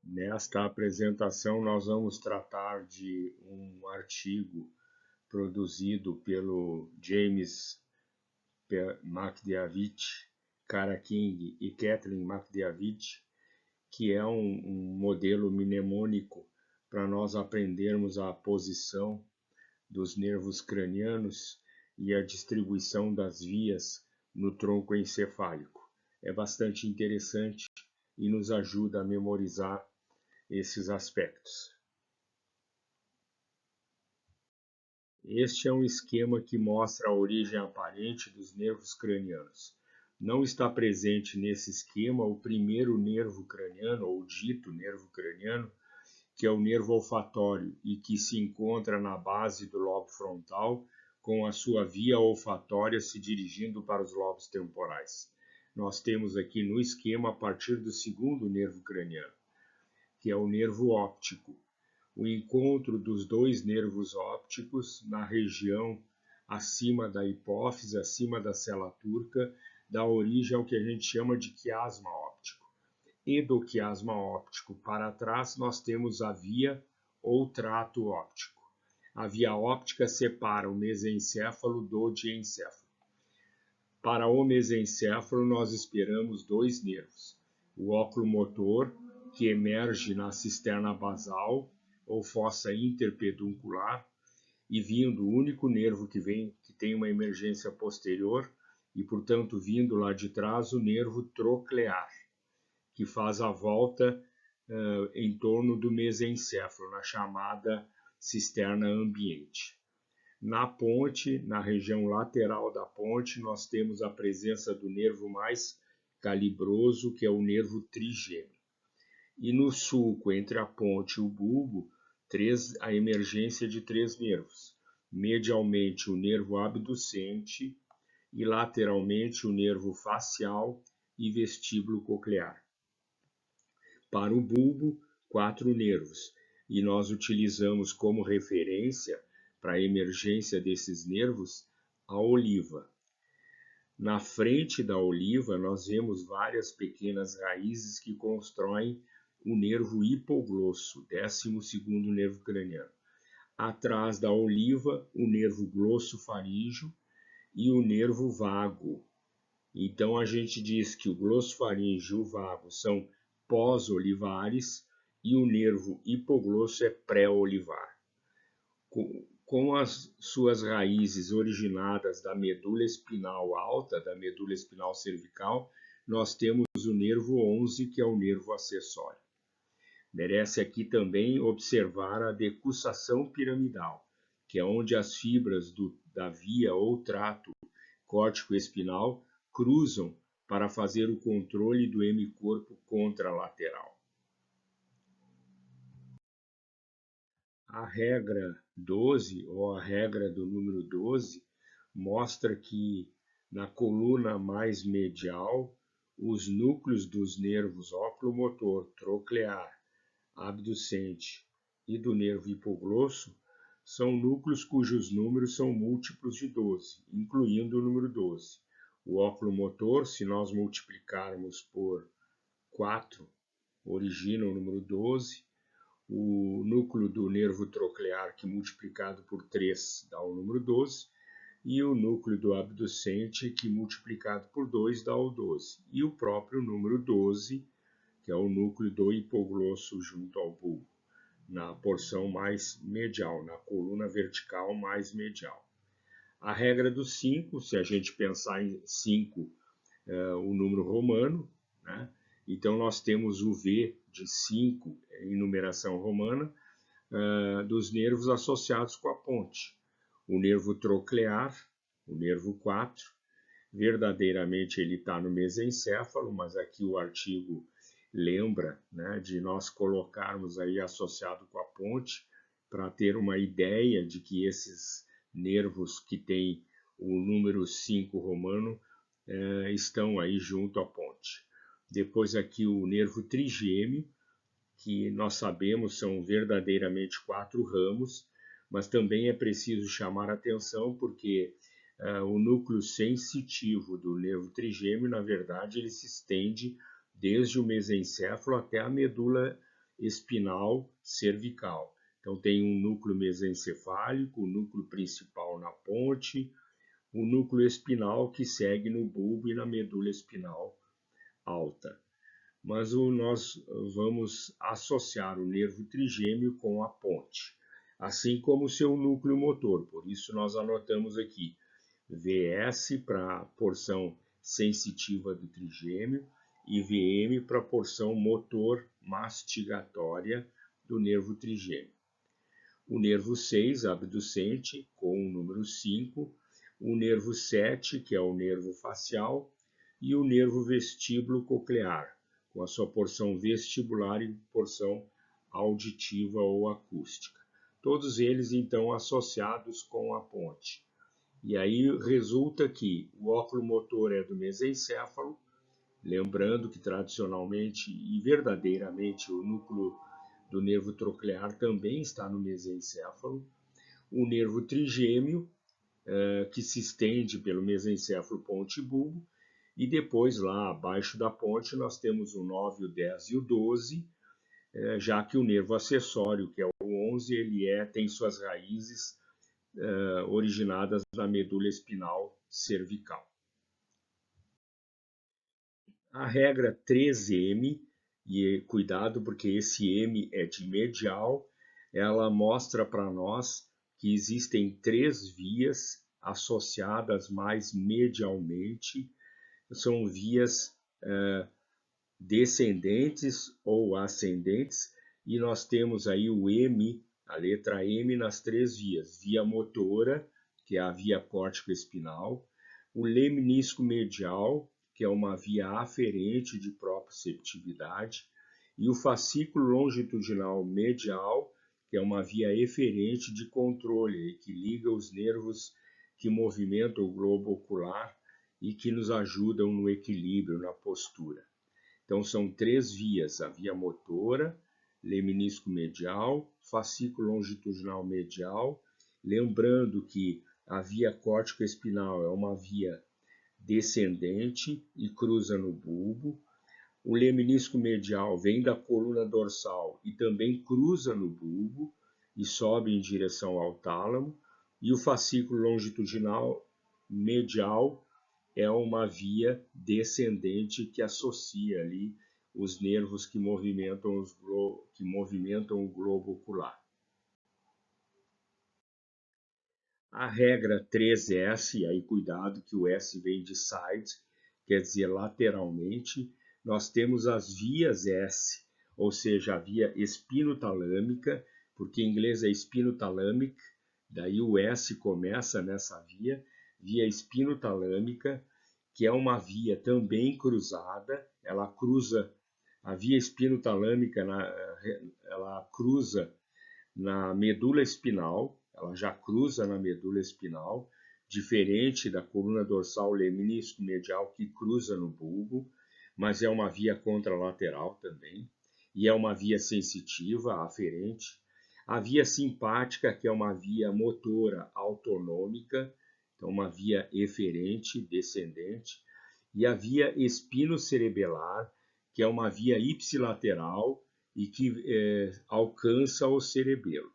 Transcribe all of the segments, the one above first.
Nesta apresentação, nós vamos tratar de um artigo produzido pelo James McDavid, Kara King e Kathleen McDavid, que é um modelo mnemônico para nós aprendermos a posição dos nervos cranianos e a distribuição das vias no tronco encefálico. É bastante interessante e nos ajuda a memorizar esses aspectos. Este é um esquema que mostra a origem aparente dos nervos cranianos. Não está presente nesse esquema o primeiro nervo craniano, ou dito nervo craniano, que é o nervo olfatório e que se encontra na base do lobo frontal, com a sua via olfatória se dirigindo para os lobos temporais. Nós temos aqui no esquema a partir do segundo nervo craniano, que é o nervo óptico. O encontro dos dois nervos ópticos na região acima da hipófise, acima da cela turca, dá origem ao que a gente chama de quiasma óptico. E do quiasma óptico para trás, nós temos a via ou trato óptico. A via óptica separa o mesencéfalo do diencéfalo. Para o mesencéfalo, nós esperamos dois nervos. O óculo motor, que emerge na cisterna basal, ou fossa interpeduncular, e vindo o único nervo que tem uma emergência posterior, e portanto vindo lá de trás o nervo troclear, que faz a volta em torno do mesencéfalo, na chamada cisterna ambiente. Na ponte, na região lateral da ponte, nós temos a presença do nervo mais calibroso, que é o nervo trigêmeo. E no sulco, entre a ponte e o bulbo, a emergência de três nervos. Medialmente, o nervo abducente e lateralmente o nervo facial e vestíbulo coclear. Para o bulbo, 4 nervos, e nós utilizamos como referência para a emergência desses nervos a oliva. Na frente da oliva, nós vemos várias pequenas raízes que constroem o nervo hipoglosso, 12º nervo craniano. Atrás da oliva, o nervo glossofaríngeo e o nervo vago. Então, a gente diz que o glossofaríngeo e o vago são pós-olivares e o nervo hipoglosso é pré-olivar. Com as suas raízes originadas da medula espinal alta, da medula espinal cervical, nós temos o nervo 11, que é o nervo acessório. Merece aqui também observar a decussação piramidal, que é onde as fibras da via ou trato córtico-espinal cruzam para fazer o controle do hemicorpo contralateral. A regra 12, ou a regra do número 12, mostra que na coluna mais medial, os núcleos dos nervos oculomotor, troclear, abducente e do nervo hipoglosso são núcleos cujos números são múltiplos de 12, incluindo o número 12. O oculomotor, se nós multiplicarmos por 4, origina o número 12. O núcleo do nervo troclear, que multiplicado por 3 dá o número 12. E o núcleo do abducente, que multiplicado por 2 dá o 12. E o próprio número 12, que é o núcleo do hipoglosso junto ao bulbo, na porção mais medial, na coluna vertical mais medial. A regra dos 5, se a gente pensar em 5, o número romano, né? Então nós temos o V de 5 em numeração romana, dos nervos associados com a ponte. O nervo troclear, o nervo 4, verdadeiramente ele está no mesencéfalo, mas aqui o artigo lembra, né, de nós colocarmos aí associado com a ponte para ter uma ideia de que esses nervos que têm o número 5 romano estão aí junto à ponte. Depois aqui o nervo trigêmeo, que nós sabemos são verdadeiramente 4 ramos, mas também é preciso chamar atenção porque o núcleo sensitivo do nervo trigêmeo, na verdade, ele se estende desde o mesencéfalo até a medula espinal cervical. Então tem um núcleo mesencefálico, o núcleo principal na ponte, o núcleo espinal que segue no bulbo e na medula espinal alta. Mas nós vamos associar o nervo trigêmeo com a ponte, assim como o seu núcleo motor. Por isso nós anotamos aqui VS para a porção sensitiva do trigêmeo e VM para a porção motor mastigatória do nervo trigêmeo. O nervo 6, abducente, com o número 5, o nervo 7, que é o nervo facial, e o nervo vestíbulo coclear, com a sua porção vestibular e porção auditiva ou acústica. Todos eles, então, associados com a ponte. E aí resulta que o óculo motor é do mesencéfalo, lembrando que tradicionalmente e verdadeiramente o núcleo do nervo troclear também está no mesencéfalo. O nervo trigêmeo, que se estende pelo mesencéfalo, ponte e bulbo, e depois lá abaixo da ponte nós temos o 9, o 10 e o 12, já que o nervo acessório, que é o 11, ele tem suas raízes originadas na medula espinal cervical. A regra 3M, e cuidado porque esse M é de medial, ela mostra para nós que existem 3 vias associadas mais medialmente, são vias descendentes ou ascendentes, e nós temos aí o M, a letra M nas 3 vias, via motora, que é a via córtico-espinal, o leminisco medial, que é uma via aferente de proprioceptividade, e o fascículo longitudinal medial, que é uma via eferente de controle, que liga os nervos que movimentam o globo ocular e que nos ajudam no equilíbrio, na postura. Então são 3 vias, a via motora, leminisco medial, fascículo longitudinal medial, lembrando que a via córtico-espinal é uma via descendente e cruza no bulbo. O leminisco medial vem da coluna dorsal e também cruza no bulbo e sobe em direção ao tálamo. E o fascículo longitudinal medial é uma via descendente que associa ali os nervos que movimentam o globo ocular. A regra 3S, e aí cuidado que o S vem de side, quer dizer lateralmente, nós temos as vias S, ou seja, a via espinotalâmica, porque em inglês é espinotalâmic, daí o S começa nessa via espinotalâmica, que é uma via também cruzada, ela cruza, a via espinotalâmica, ela cruza na medula espinal, ela já cruza na medula espinal, diferente da coluna dorsal leminisco medial que cruza no bulbo, mas é uma via contralateral também, e é uma via sensitiva, aferente. A via simpática, que é uma via motora autonômica, então uma via eferente, descendente, e a via espinocerebelar, que é uma via ipsilateral e que alcança o cerebelo.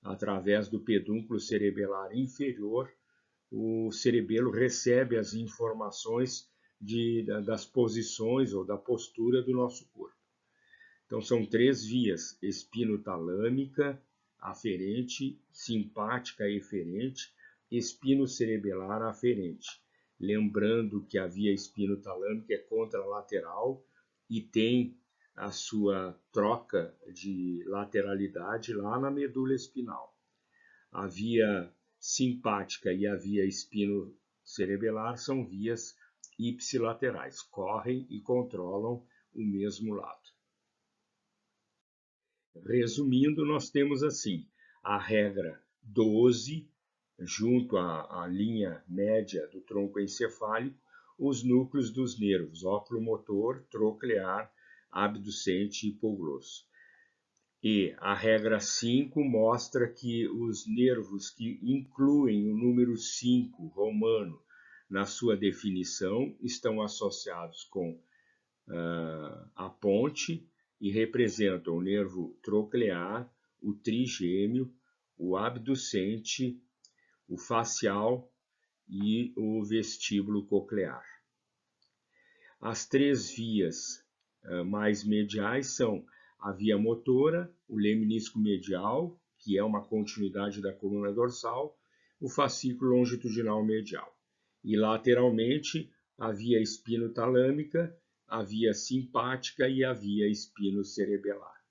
Através do pedúnculo cerebelar inferior, o cerebelo recebe as informações das posições ou da postura do nosso corpo. Então são 3 vias, espinotalâmica, aferente, simpática eferente, espinocerebelar aferente. Lembrando que a via espinotalâmica é contralateral e tem a sua troca de lateralidade lá na medula espinal. A via simpática e a via espinocerebelar são vias ipsilaterais, correm e controlam o mesmo lado. Resumindo, nós temos assim, a regra 12, junto à linha média do tronco encefálico, os núcleos dos nervos oculomotor, troclear, abducente e hipoglosso. E a regra 5 mostra que os nervos que incluem o número 5 romano na sua definição estão associados com a ponte e representam o nervo troclear, o trigêmeo, o abducente, o facial e o vestíbulo coclear. As três vias mais mediais são a via motora, o leminisco medial, que é uma continuidade da coluna dorsal, o fascículo longitudinal medial. E lateralmente, a via espinotalâmica, a via simpática e a via espinocerebelar.